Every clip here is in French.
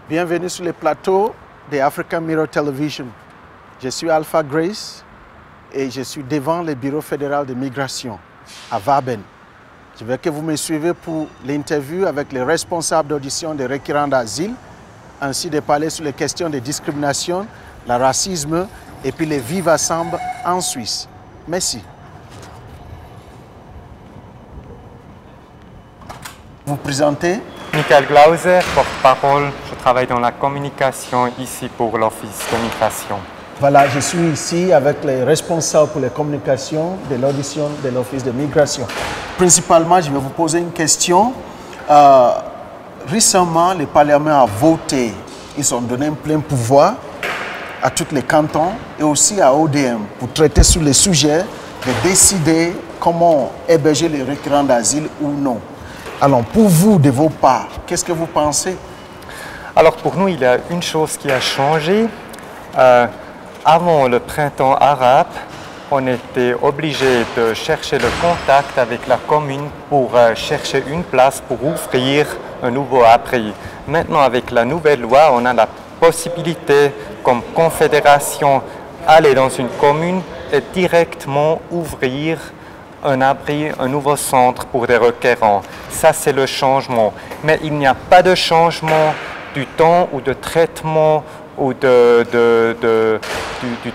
Bienvenue sur le plateau de African Mirror Television. Je suis Alpha Grace et je suis devant le Bureau fédéral de migration à Waben. Je veux que vous me suivez pour l'interview avec les responsables d'audition des requérants d'asile, ainsi de parler sur les questions de discrimination, le racisme et puis les vivre ensemble en Suisse. Merci. Vous présentez? Michael Glauser, porte-parole. Je travaille dans la communication ici pour l'Office de migration. Voilà, je suis ici avec les responsables pour les communications de l'audition de l'Office de migration. Principalement, je vais vous poser une question. Récemment, le Parlement a voté. Ils ont donné un plein pouvoir à tous les cantons et aussi à ODM pour traiter sur les sujets de décider comment héberger les requérants d'asile ou non. Alors, pour vous, de vos parts, qu'est-ce que vous pensez? Alors, pour nous, il y a une chose qui a changé. Avant le printemps arabe, on était obligé de chercher le contact avec la commune pour chercher une place pour ouvrir un nouveau abri. Maintenant, avec la nouvelle loi, on a la possibilité, comme confédération, aller dans une commune et directement ouvrir un abri, un nouveau centre pour des requérants. Ça, c'est le changement. Mais il n'y a pas de changement du temps ou de traitement ou du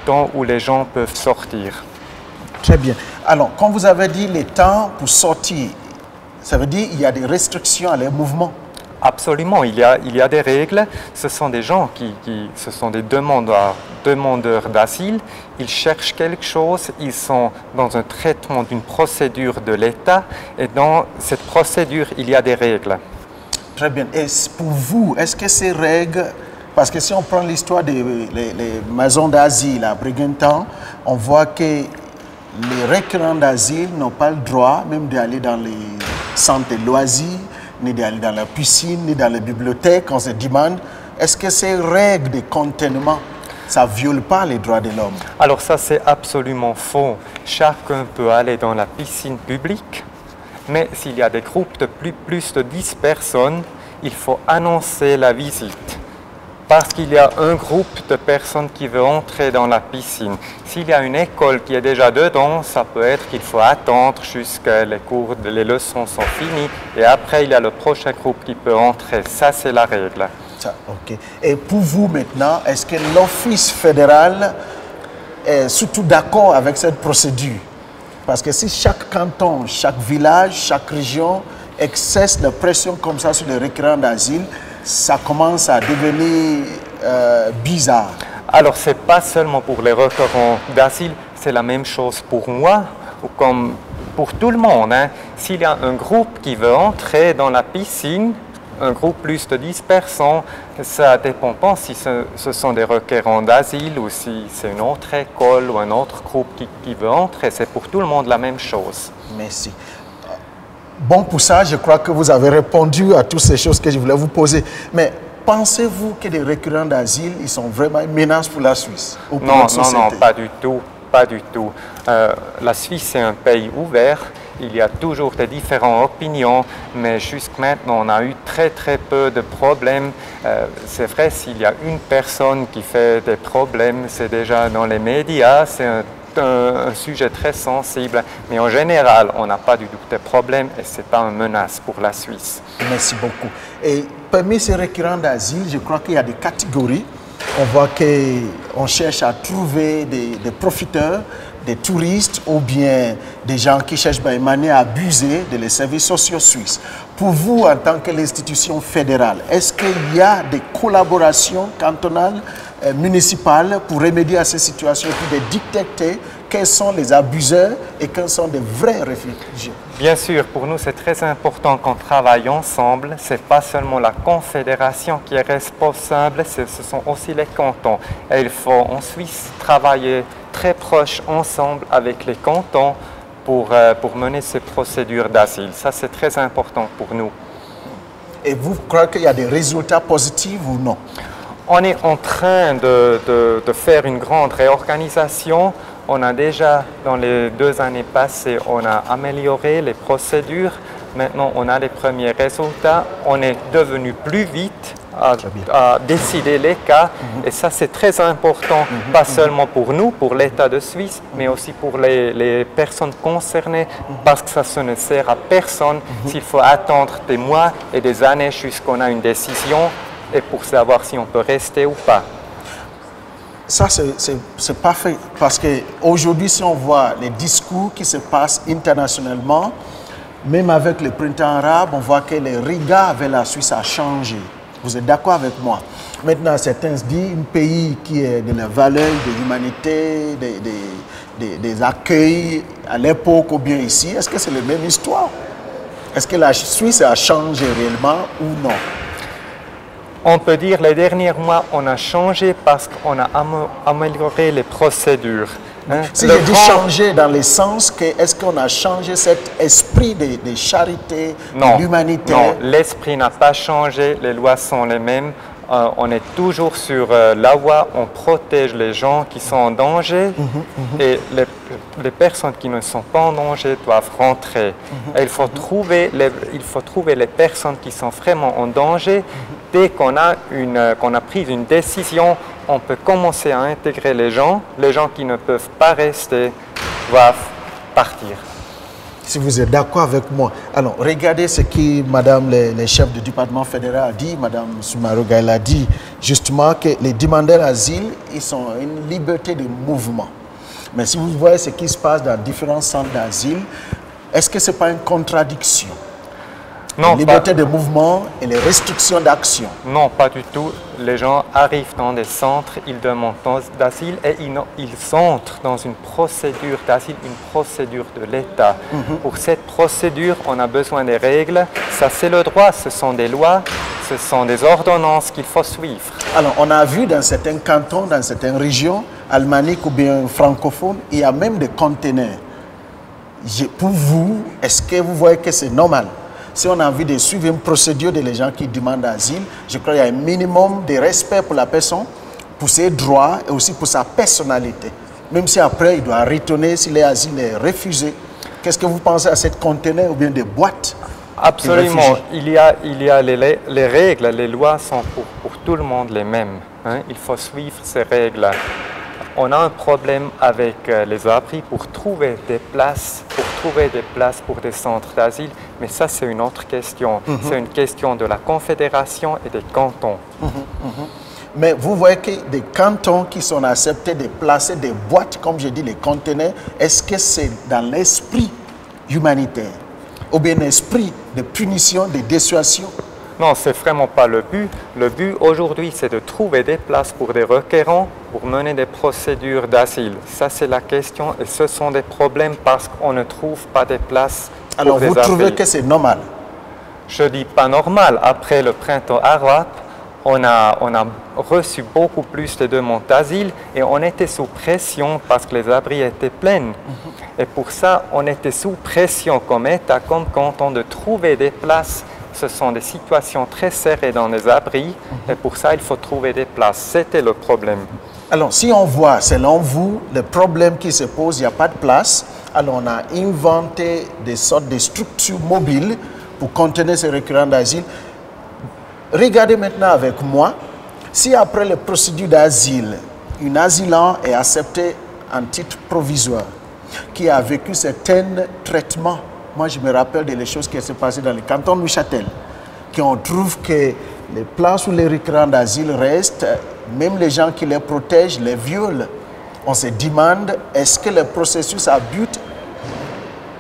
temps où les gens peuvent sortir. Très bien. Alors, quand vous avez dit le temps pour sortir, ça veut dire qu'il y a des restrictions à leur mouvement? Absolument, il y a des règles. Ce sont des gens ce sont des demandeurs d'asile. Ils cherchent quelque chose, ils sont dans un traitement d'une procédure de l'État et dans cette procédure, il y a des règles. Très bien. Et pour vous, est-ce que ces règles, parce que si on prend l'histoire des maisons d'asile à Briguentan, on voit que les requérants d'asile n'ont pas le droit même d'aller dans les centres de loisirs, ni d'aller dans la piscine, ni dans les bibliothèques, on se demande, est-ce que ces règles de contentement, ça ne viole pas les droits de l'homme? Alors ça, c'est absolument faux. Chacun peut aller dans la piscine publique, mais s'il y a des groupes de plus de 10 personnes, il faut annoncer la visite. Parce qu'il y a un groupe de personnes qui veut entrer dans la piscine. S'il y a une école qui est déjà dedans, ça peut être qu'il faut attendre jusqu'à les leçons sont finies et après il y a le prochain groupe qui peut entrer. Ça, c'est la règle. Ça, ok. Et pour vous maintenant, est-ce que l'Office fédéral est surtout d'accord avec cette procédure? Parce que si chaque canton, chaque village, chaque région exerce la pression comme ça sur les requérants d'asile, ça commence à devenir bizarre. Alors, ce n'est pas seulement pour les requérants d'asile, c'est la même chose pour moi, ou comme pour tout le monde. Hein. S'il y a un groupe qui veut entrer dans la piscine, un groupe plus de 10 personnes, ça dépend pas si ce sont des requérants d'asile ou si c'est une autre école ou un autre groupe qui veut entrer. C'est pour tout le monde la même chose. Merci. Bon, pour ça, je crois que vous avez répondu à toutes ces choses que je voulais vous poser. Mais pensez-vous que les requérants d'asile, ils sont vraiment une menace pour la Suisse ou pour notre société? Non, pas du tout. Pas du tout. La Suisse est un pays ouvert. Il y a toujours des différentes opinions, mais jusqu'à maintenant, on a eu très peu de problèmes. C'est vrai, s'il y a une personne qui fait des problèmes, c'est déjà dans les médias, c'est un sujet très sensible, mais en général, on n'a pas du tout de problème et ce n'est pas une menace pour la Suisse. Merci beaucoup. Et parmi ces requérants d'asile, je crois qu'il y a des catégories. On voit qu'on cherche à trouver des profiteurs, des touristes ou bien des gens qui cherchent à abuser des services sociaux suisses. Pour vous, en tant que l'institution fédérale, est-ce qu'il y a des collaborations cantonales, municipales pour remédier à ces situations et pour détecter quels sont les abuseurs et quels sont des vrais réfugiés? Bien sûr, pour nous, c'est très important qu'on travaille ensemble. Ce n'est pas seulement la confédération qui est responsable, ce sont aussi les cantons. Et il faut en Suisse travailler très proche ensemble avec les cantons pour mener ces procédures d'asile. Ça, c'est très important pour nous. Et vous croyez qu'il y a des résultats positifs ou non? On est en train de faire une grande réorganisation. On a déjà, dans les 2 années passées, on a amélioré les procédures. Maintenant, on a les premiers résultats. On est devenu plus vite à décider les cas. Et ça, c'est très important, pas seulement pour nous, pour l'État de Suisse, mais aussi pour les personnes concernées, parce que ça ne sert à personne s'il faut attendre des mois et des années jusqu'on a une décision et pour savoir si on peut rester ou pas. Ça, c'est parfait, parce qu'aujourd'hui, si on voit les discours qui se passent internationalement, même avec le printemps arabe, on voit que le regard avec la Suisse a changé. Vous êtes d'accord avec moi? Maintenant, certains se disent un pays qui est de la valeur, de l'humanité, des accueils à l'époque ou bien ici. Est-ce que c'est la même histoire? Est-ce que la Suisse a changé réellement ou non? On peut dire les derniers mois, on a changé parce qu'on a amélioré les procédures. Si je dis changer dans le sens que est-ce qu'on a changé cet esprit de charité, de l'humanité? Non, l'esprit n'a pas changé, les lois sont les mêmes. On est toujours sur la voie, on protège les gens qui sont en danger et les personnes qui ne sont pas en danger doivent rentrer. Et il faut trouver les personnes qui sont vraiment en danger. Dès qu'on a pris une décision, on peut commencer à intégrer les gens. Les gens qui ne peuvent pas rester doivent partir. Si vous êtes d'accord avec moi. Alors, regardez ce que Madame le chef du département fédéral a dit, Madame Soumaoro Gaïla a dit, justement que les demandeurs d'asile, ils ont une liberté de mouvement. Mais si vous voyez ce qui se passe dans différents centres d'asile, est-ce que ce n'est pas une contradiction? Non, la liberté de mouvement et les restrictions d'action. Non, pas du tout. Les gens arrivent dans des centres, ils demandent d'asile et ils entrent dans une procédure d'asile, une procédure de l'État. Pour cette procédure, on a besoin des règles. Ça, c'est le droit, ce sont des lois, ce sont des ordonnances qu'il faut suivre. Alors, on a vu dans certains cantons, dans certaines régions, alémaniques ou bien francophones, il y a même des conteneurs. Pour vous, est-ce que vous voyez que c'est normal? Si on a envie de suivre une procédure des gens qui demandent asile, je crois qu'il y a un minimum de respect pour la personne, pour ses droits et aussi pour sa personnalité. Même si après, il doit retourner si l'asile est refusé. Qu'est-ce que vous pensez à cette conteneur ou bien des boîtes? Absolument. Il y a les règles, les lois sont pour tout le monde les mêmes. Il faut suivre ces règles. On a un problème avec les abris pour trouver des places, pour des centres d'asile, mais ça c'est une autre question. C'est une question de la Confédération et des cantons. Mais vous voyez que des cantons qui sont acceptés de placer des boîtes, comme je dis, les conteneurs, est-ce que c'est dans l'esprit humanitaire ou bien l'esprit de punition, de dissuasion? Non, ce n'est vraiment pas le but. Le but aujourd'hui, c'est de trouver des places pour des requérants pour mener des procédures d'asile. Ça, c'est la question et ce sont des problèmes parce qu'on ne trouve pas de places pour Alors, des vous trouvez que c'est normal? Je ne dis pas normal. Après le printemps arabe, on a reçu beaucoup plus de demandes d'asile et on était sous pression parce que les abris étaient pleins. Et pour ça, on était sous pression comme État, comme canton, de trouver des places. Ce sont des situations très serrées dans les abris et pour ça, il faut trouver des places. C'était le problème. Alors, si on voit, selon vous, le problème qui se pose, il n'y a pas de place, alors on a inventé des sortes de structures mobiles pour contenir ces requérants d'asile. Regardez maintenant avec moi, si après les procédures d'asile, un asylant est accepté en titre provisoire, qui a vécu certains traitements. Moi, je me rappelle des choses qui se passaient dans le canton de Neuchâtel, qu'on trouve que les places où les requérants d'asile restent, même les gens qui les protègent, les violent. On se demande, est-ce que le processus abute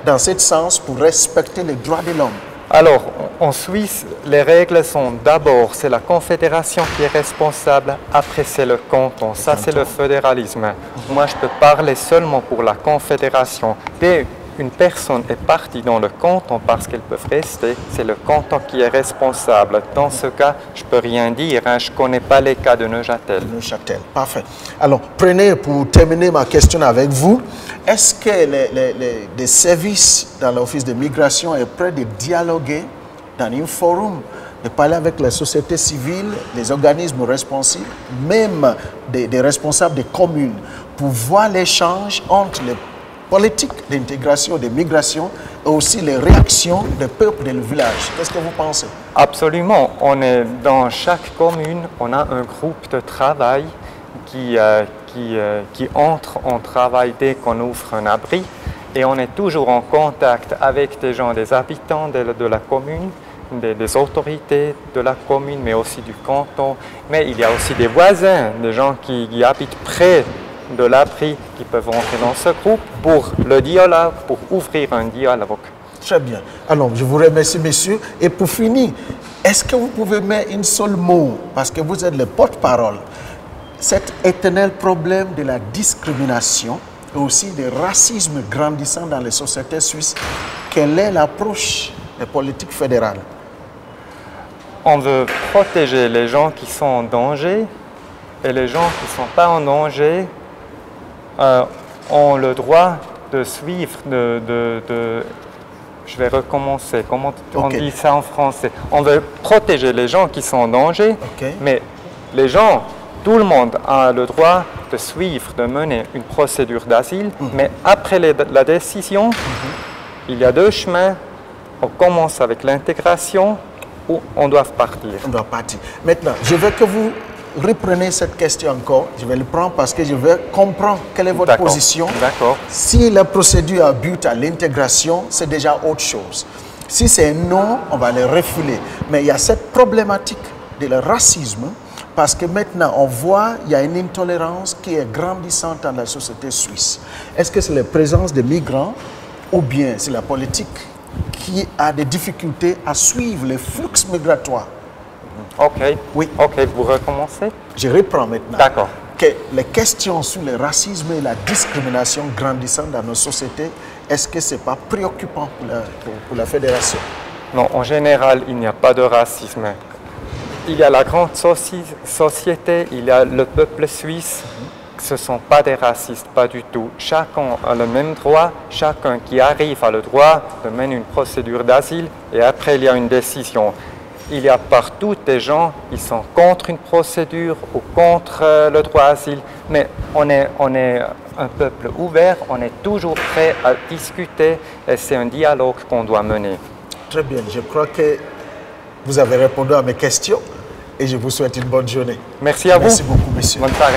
dans ce sens pour respecter les droits de l'homme? Alors, en Suisse, les règles sont d'abord, c'est la Confédération qui est responsable, après c'est le canton. Ça, c'est le fédéralisme. Moi, je peux parler seulement pour la Confédération. Dès une personne est partie dans le canton parce qu'elle peut rester, c'est le canton qui est responsable. Dans ce cas, je ne peux rien dire. Je ne connais pas les cas de Neuchâtel. Neuchâtel, parfait. Alors, prenez pour terminer ma question avec vous. Est-ce que les services dans l'Office de migration est prêt de dialoguer dans un forum, de parler avec la société civile, les organismes responsables, même des responsables des communes, pour voir l'échange entre politique d'intégration, de migration et aussi les réactions des peuples et le village. Qu'est-ce que vous pensez? Absolument. Dans chaque commune, on a un groupe de travail qui entre en travail dès qu'on ouvre un abri. Et on est toujours en contact avec des gens, des habitants de la commune, des autorités de la commune, mais aussi du canton. Mais il y a aussi des voisins, des gens qui habitent près de l'abri, qui peuvent entrer dans ce groupe pour le dialogue, pour ouvrir un dialogue. Très bien. Alors, je vous remercie, messieurs. Et pour finir, est-ce que vous pouvez mettre un seul mot, parce que vous êtes le porte-parole, cet éternel problème de la discrimination et aussi du racisme grandissant dans les sociétés suisses, quelle est l'approche des politiques fédérales? On veut protéger les gens qui sont en danger et les gens qui ne sont pas en danger ont le droit de suivre, je vais recommencer, comment on dit ça en français? On veut protéger les gens qui sont en danger, mais les gens, tout le monde a le droit de suivre, de mener une procédure d'asile, mais après la décision, il y a deux chemins. On commence avec l'intégration ou on doit partir. On doit partir. Maintenant, je veux que vous repreniez cette question encore. Je vais le prendre parce que je veux comprendre quelle est votre position. D'accord. Si la procédure a but à l'intégration, c'est déjà autre chose. Si c'est non, on va les refouler. Mais il y a cette problématique de le racisme. Parce que maintenant, on voit qu'il y a une intolérance qui est grandissante dans la société suisse. Est-ce que c'est la présence des migrants ou bien c'est la politique qui a des difficultés à suivre les flux migratoires? Ok. Oui. Ok, vous recommencez? Je reprends maintenant. D'accord. Que les questions sur le racisme et la discrimination grandissant dans nos sociétés, est-ce que ce n'est pas préoccupant pour la fédération? Non, en général, il n'y a pas de racisme. Il y a la grande société, il y a le peuple suisse. Ce ne sont pas des racistes, pas du tout. Chacun a le même droit, chacun qui arrive a le droit de mener une procédure d'asile et après il y a une décision. Il y a partout des gens qui sont contre une procédure ou contre le droit d'asile, mais on est un peuple ouvert, on est toujours prêt à discuter et c'est un dialogue qu'on doit mener. Très bien, je crois que vous avez répondu à mes questions et je vous souhaite une bonne journée. Merci à vous. Merci beaucoup, monsieur. Bonne soirée.